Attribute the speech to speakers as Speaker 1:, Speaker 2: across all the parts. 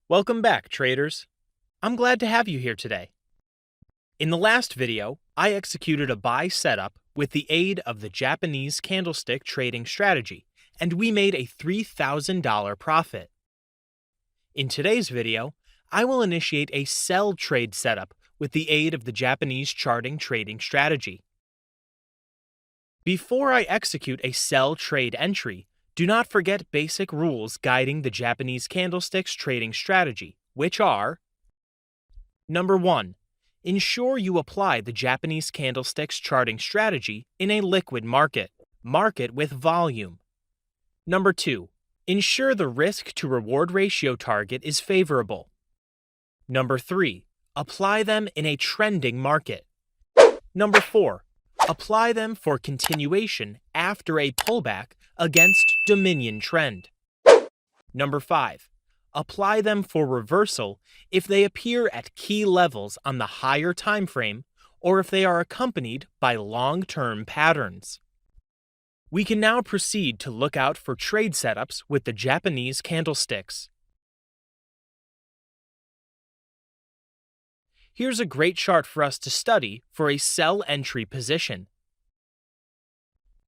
Speaker 1: Welcome back, traders. I'm glad to have you here today. In the last video, I executed a buy setup with the aid of the Japanese candlestick trading strategy, and we made a $3,000 profit. In today's video, I will initiate a sell trade setup with the aid of the Japanese charting trading strategy. Before I execute a sell trade entry, do not forget basic rules guiding the Japanese candlesticks trading strategy, which are: Number 1. Ensure you apply the Japanese candlesticks charting strategy in a liquid market with volume. Number 2. Ensure the risk-to-reward ratio target is favorable. Number 3. Apply them in a trending market. Number 4. Apply them for continuation after a pullback against Dominion trend. Number 5. Apply them for reversal if they appear at key levels on the higher time frame or if they are accompanied by long-term patterns. We can now proceed to look out for trade setups with the Japanese candlesticks. Here's a great chart for us to study for a sell entry position.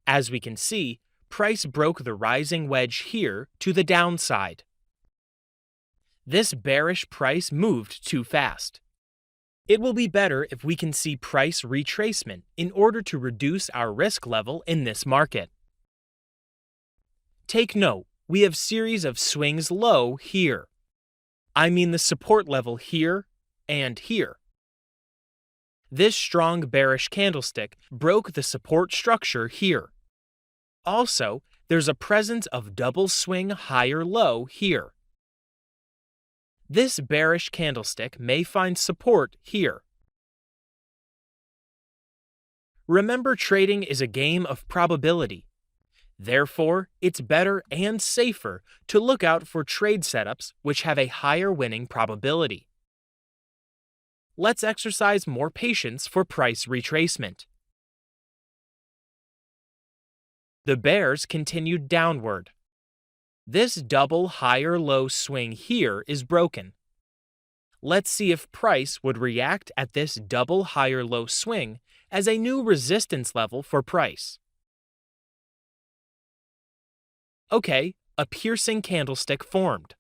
Speaker 1: As we can see, price broke the rising wedge here to the downside. This bearish price moved too fast. It will be better if we can see price retracement in order to reduce our risk level in this market. Take note, we have series of swings low here. I mean the support level here and here. This strong bearish candlestick broke the support structure here. Also, there's a presence of double swing higher low here. This bearish candlestick may find support here. Remember, trading is a game of probability. Therefore, it's better and safer to look out for trade setups which have a higher winning probability. Let's exercise more patience for price retracement. The bears continued downward. This double higher-low swing here is broken. Let's see if price would react at this double higher-low swing as a new resistance level for price. Okay, a piercing candlestick formed.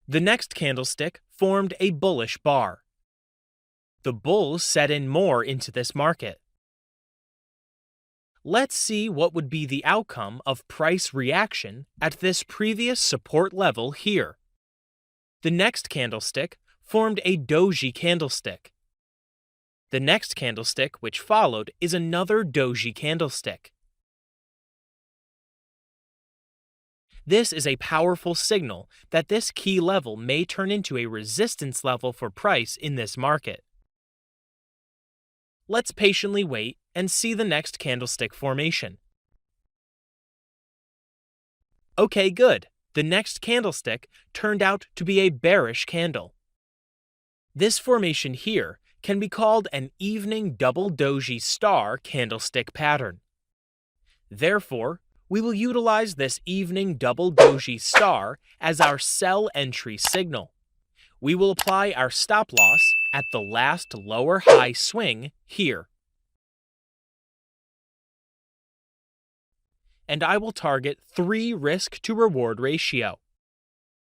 Speaker 1: The next candlestick formed a bullish bar. The bulls set in more into this market. Let's see what would be the outcome of price reaction at this previous support level here. The next candlestick formed a doji candlestick. The next candlestick which followed is another doji candlestick. This is a powerful signal that this key level may turn into a resistance level for price in this market. Let's patiently wait and see the next candlestick formation. Okay, good. The next candlestick turned out to be a bearish candle. This formation here can be called an evening double doji star candlestick pattern. Therefore, we will utilize this evening double doji star as our sell entry signal. We will apply our stop loss at the last lower high swing here. And I will target 3 risk-to-reward ratio.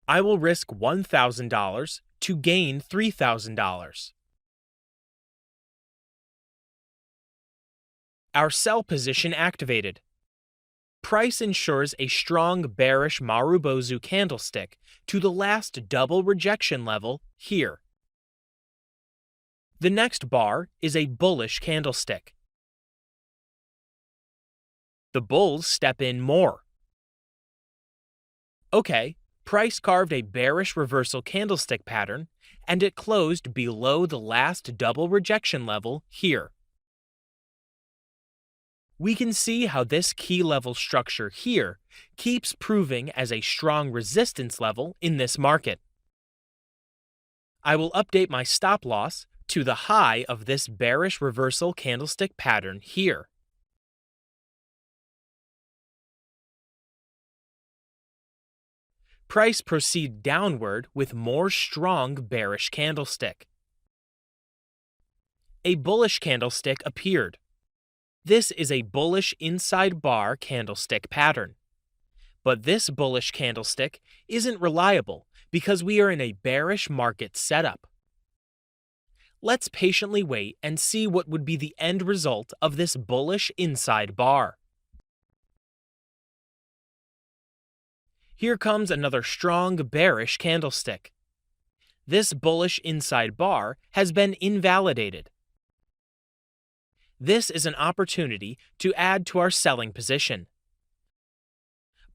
Speaker 1: I will risk $1,000 to gain $3,000. Our sell position activated. Price ensures a strong bearish Marubozu candlestick to the last double rejection level here. The next bar is a bullish candlestick. The bulls step in more. Okay, price carved a bearish reversal candlestick pattern and it closed below the last double rejection level here. We can see how this key level structure here keeps proving as a strong resistance level in this market. I will update my stop loss to the high of this bearish reversal candlestick pattern here. price proceed downward with more strong bearish candlestick. A bullish candlestick appeared. This is a bullish inside bar candlestick pattern. But this bullish candlestick isn't reliable because we are in a bearish market setup. Let's patiently wait and see what would be the end result of this bullish inside bar. Here comes another strong bearish candlestick. This bullish inside bar has been invalidated. This is an opportunity to add to our selling position.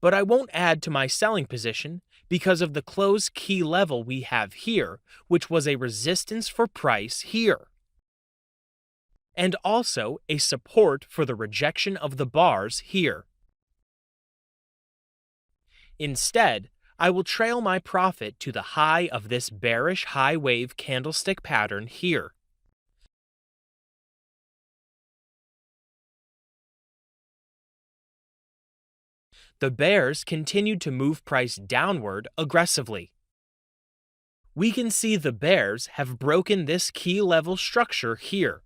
Speaker 1: But I won't add to my selling position because of the close key level we have here, which was a resistance for price here, and also a support for the rejection of the bars here. Instead, I will trail my profit to the high of this bearish high wave candlestick pattern here. The bears continued to move price downward aggressively. We can see the bears have broken this key level structure here.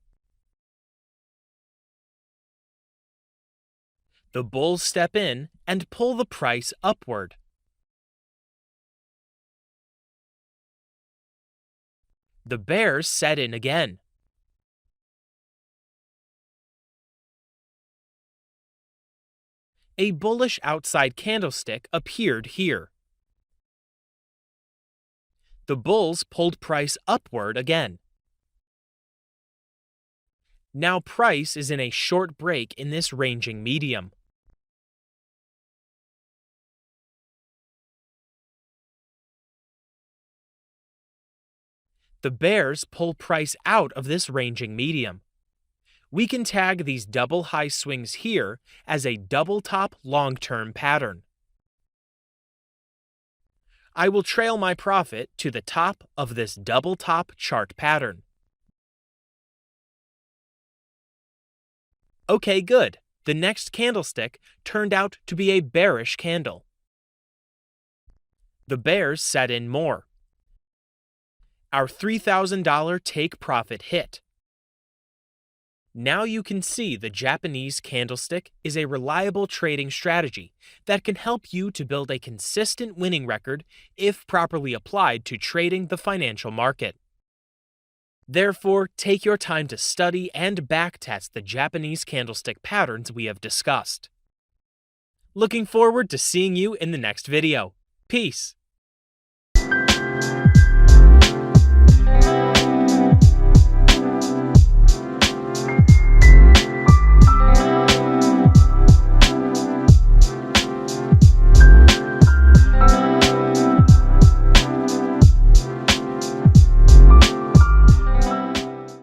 Speaker 1: The bulls step in and pull the price upward. The bears set in again. A bullish outside candlestick appeared here. The bulls pulled price upward again. Now price is in a short break in this ranging medium. The bears pull price out of this ranging medium. We can tag these double high swings here as a double top long-term pattern. I will trail my profit to the top of this double top chart pattern. Okay, good. The next candlestick turned out to be a bearish candle. The bears set in more. Our $3,000 take profit hit. Now you can see the Japanese candlestick is a reliable trading strategy that can help you to build a consistent winning record if properly applied to trading the financial market. Therefore, take your time to study and backtest the Japanese candlestick patterns we have discussed. Looking forward to seeing you in the next video. Peace!